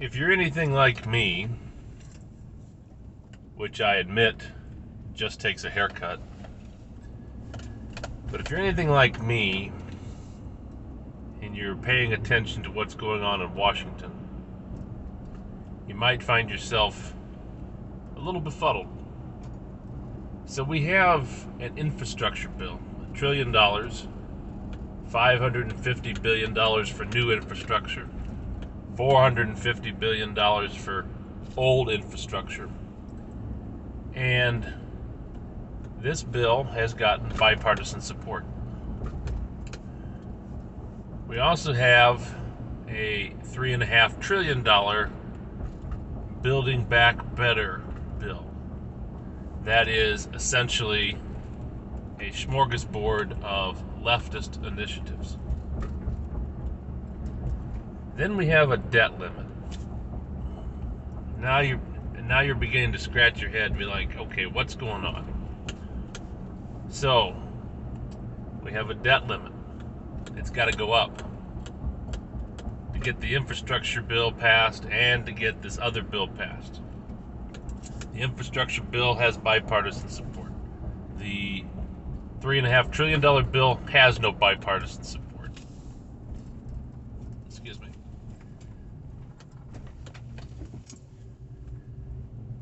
If you're anything like me, which I admit just takes a haircut, but if you're anything like me and you're paying attention to what's going on in Washington, you might find yourself a little befuddled. So we have an infrastructure bill, $1 trillion, $550 billion for new infrastructure, $450 billion for old infrastructure. And this bill has gotten bipartisan support. We also have a $3.5 trillion Building Back Better bill. That is essentially a smorgasbord of leftist initiatives. Then we have a debt limit. Now you're beginning to scratch your head and be like, okay, what's going on? So, we have a debt limit. It's got to go up to get the infrastructure bill passed and to get this other bill passed. The infrastructure bill has bipartisan support. The $3.5 trillion bill has no bipartisan support. Excuse me.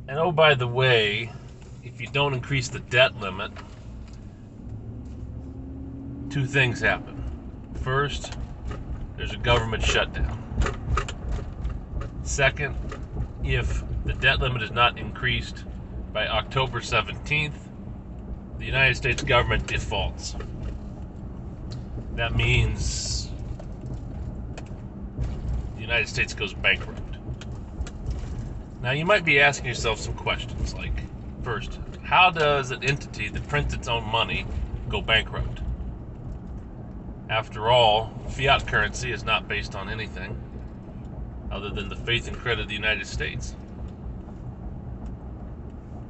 And oh, by the way, if you don't increase the debt limit, two things happen. First, there's a government shutdown. Second, if the debt limit is not increased by October 17th, the United States government defaults. That means the United States goes bankrupt. Now, you might be asking yourself some questions like, first, how does an entity that prints its own money go bankrupt? After all, fiat currency is not based on anything other than the faith and credit of the United States.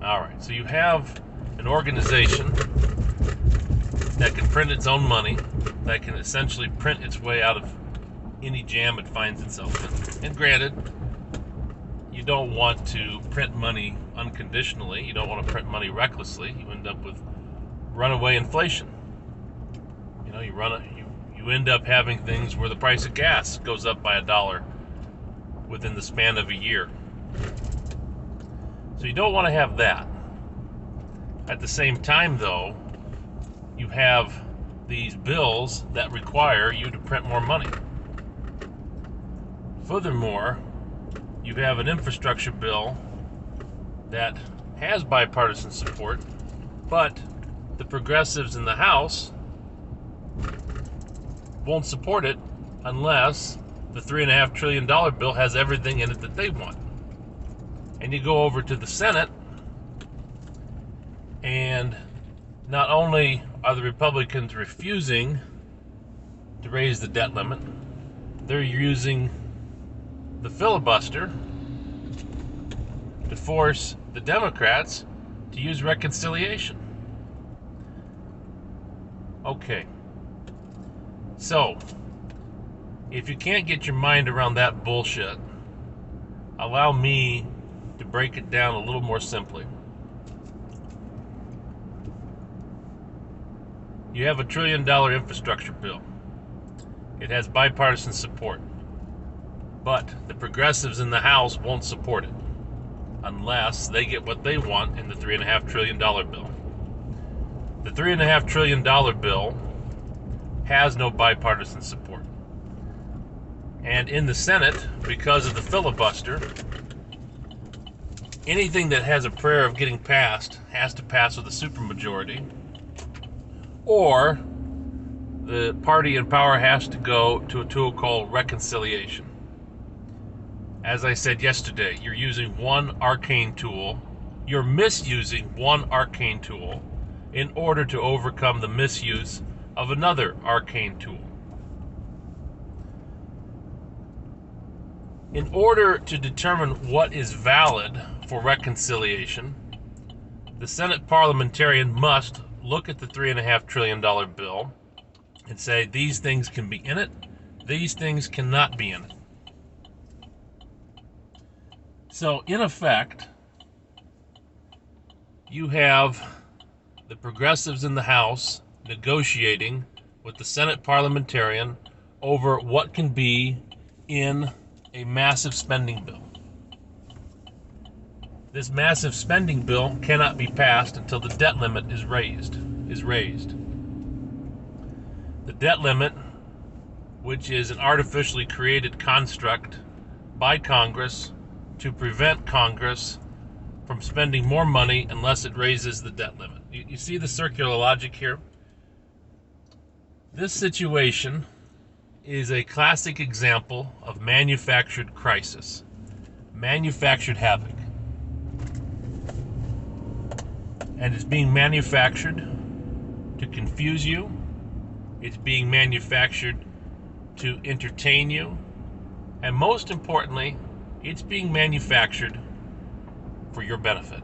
Alright, so you have an organization that can print its own money, that can essentially print its way out of any jam it finds itself in. And granted, you don't want to print money unconditionally, you don't want to print money recklessly, you end up with runaway inflation. You know, you end up having things where the price of gas goes up by $1 within the span of a year. So you don't want to have that. At the same time, though, you have these bills that require you to print more money. Furthermore, you have an infrastructure bill that has bipartisan support, but the progressives in the House won't support it unless the $3.5 trillion bill has everything in it that they want. And you go over to the Senate, and not only are the Republicans refusing to raise the debt limit, they're using the filibuster to force the Democrats to use reconciliation. Okay. So, if you can't get your mind around that bullshit, allow me to break it down a little more simply. You have a $1 trillion infrastructure bill. It has bipartisan support. But the progressives in the House won't support it unless they get what they want in the $3.5 trillion bill. The $3.5 trillion bill has no bipartisan support. And in the Senate, because of the filibuster, anything that has a prayer of getting passed has to pass with a supermajority, or the party in power has to go to a tool called reconciliation. As I said yesterday, you're using one arcane tool, you're misusing one arcane tool in order to overcome the misuse of another arcane tool. In order to determine what is valid for reconciliation, the Senate parliamentarian must look at the $3.5 trillion bill and say these things can be in it, these things cannot be in it. So, in effect, you have the progressives in the House negotiating with the Senate parliamentarian over what can be in a massive spending bill. This massive spending bill cannot be passed until the debt limit is raised. The debt limit, which is an artificially created construct by Congress to prevent Congress from spending more money unless it raises the debt limit. You see the circular logic here? This situation is a classic example of manufactured crisis, manufactured havoc. And it's being manufactured to confuse you. It's being manufactured to entertain you. And most importantly, it's being manufactured for your benefit.